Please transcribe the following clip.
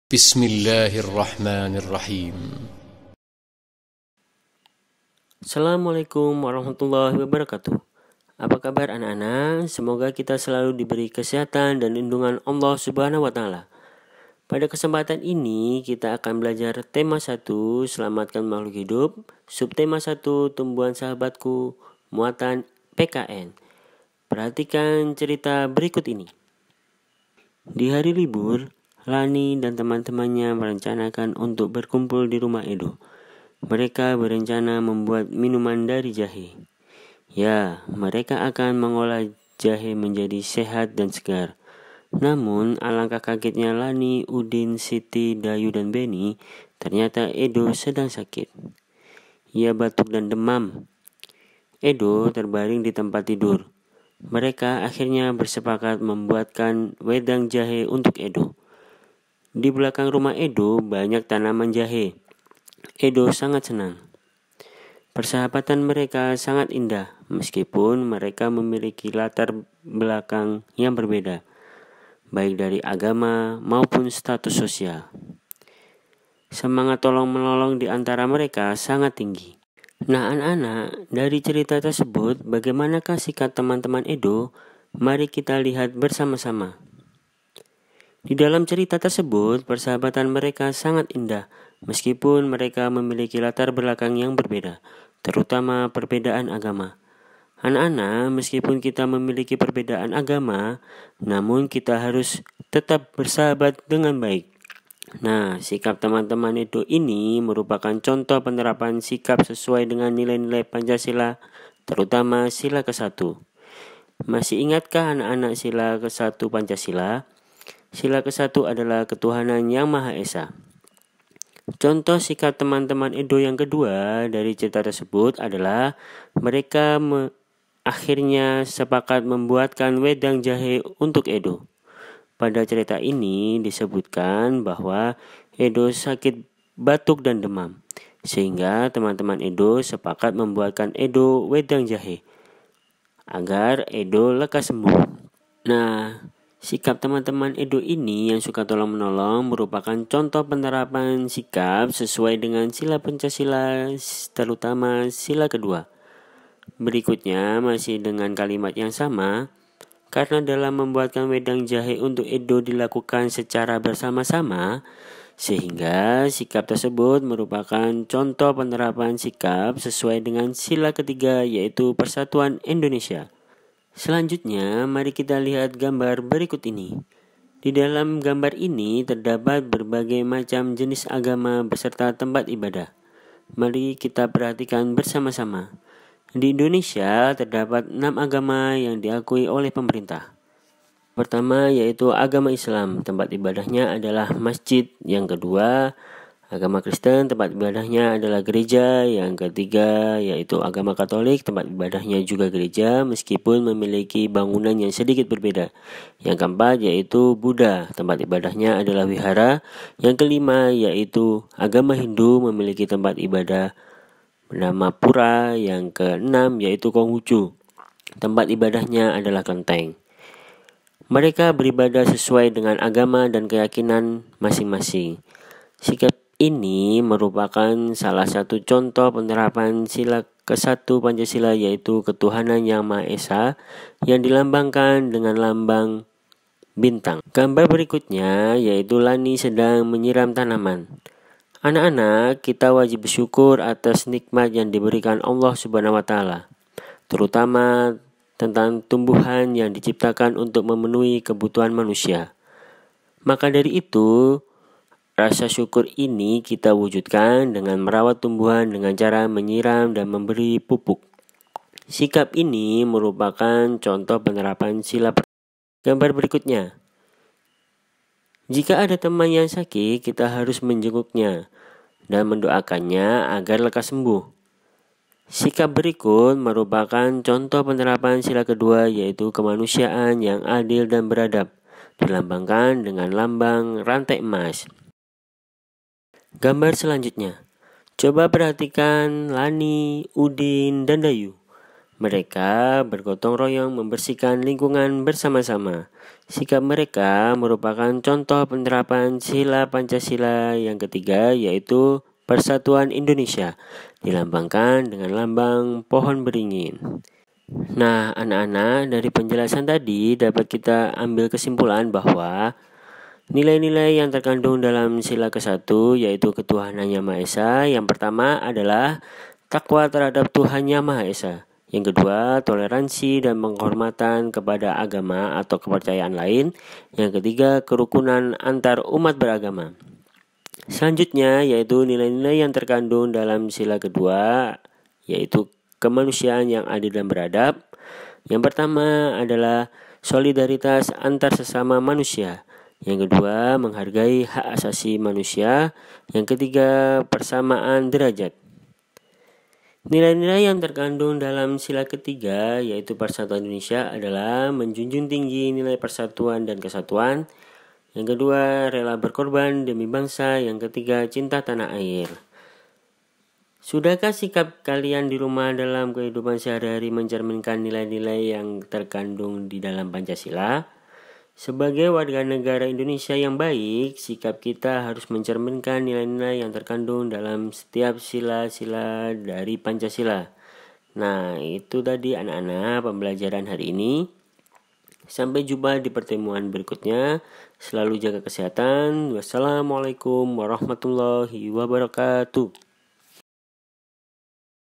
Bismillahirrahmanirrahim. Assalamualaikum warahmatullahi wabarakatuh. Apa kabar anak-anak? Semoga kita selalu diberi kesehatan dan lindungan Allah Subhanahu wa taala. Pada kesempatan ini kita akan belajar tema 1, selamatkan makhluk hidup, subtema 1, tumbuhan sahabatku, muatan PKN. Perhatikan cerita berikut ini. Di hari libur, Lani dan teman-temannya merencanakan untuk berkumpul di rumah Edo. Mereka berencana membuat minuman dari jahe. Ya, mereka akan mengolah jahe menjadi sehat dan segar. Namun, alangkah kagetnya Lani, Udin, Siti, Dayu, dan Beni, ternyata Edo sedang sakit. Ia batuk dan demam. Edo terbaring di tempat tidur. Mereka akhirnya bersepakat membuatkan wedang jahe untuk Edo. Di belakang rumah Edo banyak tanaman jahe. Edo sangat senang. Persahabatan mereka sangat indah, meskipun mereka memiliki latar belakang yang berbeda, baik dari agama maupun status sosial. Semangat tolong-menolong di antara mereka sangat tinggi. Nah anak-anak, dari cerita tersebut, bagaimanakah sikap teman-teman Edo? Mari kita lihat bersama-sama. Di dalam cerita tersebut, persahabatan mereka sangat indah, meskipun mereka memiliki latar belakang yang berbeda, terutama perbedaan agama. Anak-anak, meskipun kita memiliki perbedaan agama, namun kita harus tetap bersahabat dengan baik. Nah, sikap teman-teman Edo ini merupakan contoh penerapan sikap sesuai dengan nilai-nilai Pancasila, terutama sila ke-1. Masih ingatkah anak-anak sila ke-1 Pancasila? Sila ke-1 adalah ketuhanan yang Maha Esa. Contoh sikap teman-teman Edo yang kedua dari cerita tersebut adalah mereka akhirnya sepakat membuatkan wedang jahe untuk Edo. Pada cerita ini disebutkan bahwa Edo sakit batuk dan demam, sehingga teman-teman Edo sepakat membuatkan Edo wedang jahe agar Edo lekas sembuh. Nah, sikap teman-teman Edo ini yang suka tolong-menolong merupakan contoh penerapan sikap sesuai dengan sila Pancasila, terutama sila kedua. Berikutnya masih dengan kalimat yang sama, karena dalam membuatkan wedang jahe untuk Edo dilakukan secara bersama-sama, sehingga sikap tersebut merupakan contoh penerapan sikap sesuai dengan sila ketiga, yaitu Persatuan Indonesia. Selanjutnya, mari kita lihat gambar berikut ini. Di dalam gambar ini terdapat berbagai macam jenis agama beserta tempat ibadah. Mari kita perhatikan bersama-sama. Di Indonesia terdapat 6 agama yang diakui oleh pemerintah. Pertama yaitu agama Islam, tempat ibadahnya adalah masjid. Yang kedua, agama Kristen, tempat ibadahnya adalah gereja. Yang ketiga yaitu agama Katolik, tempat ibadahnya juga gereja meskipun memiliki bangunan yang sedikit berbeda. Yang keempat yaitu Buddha, tempat ibadahnya adalah wihara. Yang kelima yaitu agama Hindu, memiliki tempat ibadah bernama pura. Yang keenam yaitu Konghucu, tempat ibadahnya adalah kelenteng. Mereka beribadah sesuai dengan agama dan keyakinan masing-masing. Sikap ini merupakan salah satu contoh penerapan sila ke-1 Pancasila, yaitu ketuhanan yang Maha Esa yang dilambangkan dengan lambang bintang. Gambar berikutnya yaitu Lani sedang menyiram tanaman. Anak-anak, kita wajib bersyukur atas nikmat yang diberikan Allah Subhanahu wa taala, terutama tentang tumbuhan yang diciptakan untuk memenuhi kebutuhan manusia. Maka dari itu, rasa syukur ini kita wujudkan dengan merawat tumbuhan dengan cara menyiram dan memberi pupuk. Sikap ini merupakan contoh penerapan sila. Gambar berikutnya. Jika ada teman yang sakit, kita harus menjenguknya dan mendoakannya agar lekas sembuh. Sikap berikut merupakan contoh penerapan sila kedua, yaitu kemanusiaan yang adil dan beradab, dilambangkan dengan lambang rantai emas. Gambar selanjutnya. Coba perhatikan Lani, Udin, dan Dayu. Mereka bergotong royong membersihkan lingkungan bersama-sama. Sikap mereka merupakan contoh penerapan sila Pancasila yang ketiga, yaitu Persatuan Indonesia, dilambangkan dengan lambang pohon beringin. Nah, anak-anak, dari penjelasan tadi dapat kita ambil kesimpulan bahwa nilai-nilai yang terkandung dalam sila ke-1 yaitu ketuhanan Yang Maha Esa. Yang pertama adalah takwa terhadap Tuhan Yang Maha Esa. Yang kedua, toleransi dan penghormatan kepada agama atau kepercayaan lain. Yang ketiga, kerukunan antar umat beragama. Selanjutnya yaitu nilai-nilai yang terkandung dalam sila kedua, yaitu kemanusiaan yang adil dan beradab. Yang pertama adalah solidaritas antar sesama manusia. Yang kedua, menghargai hak asasi manusia. Yang ketiga, persamaan derajat. Nilai-nilai yang terkandung dalam sila ketiga, yaitu Persatuan Indonesia, adalah menjunjung tinggi nilai persatuan dan kesatuan. Yang kedua, rela berkorban demi bangsa. Yang ketiga, cinta tanah air. Sudahkah sikap kalian di rumah dalam kehidupan sehari-hari mencerminkan nilai-nilai yang terkandung di dalam Pancasila? Sebagai warga negara Indonesia yang baik, sikap kita harus mencerminkan nilai-nilai yang terkandung dalam setiap sila-sila dari Pancasila. Nah, itu tadi anak-anak pembelajaran hari ini. Sampai jumpa di pertemuan berikutnya. Selalu jaga kesehatan. Wassalamualaikum warahmatullahi wabarakatuh.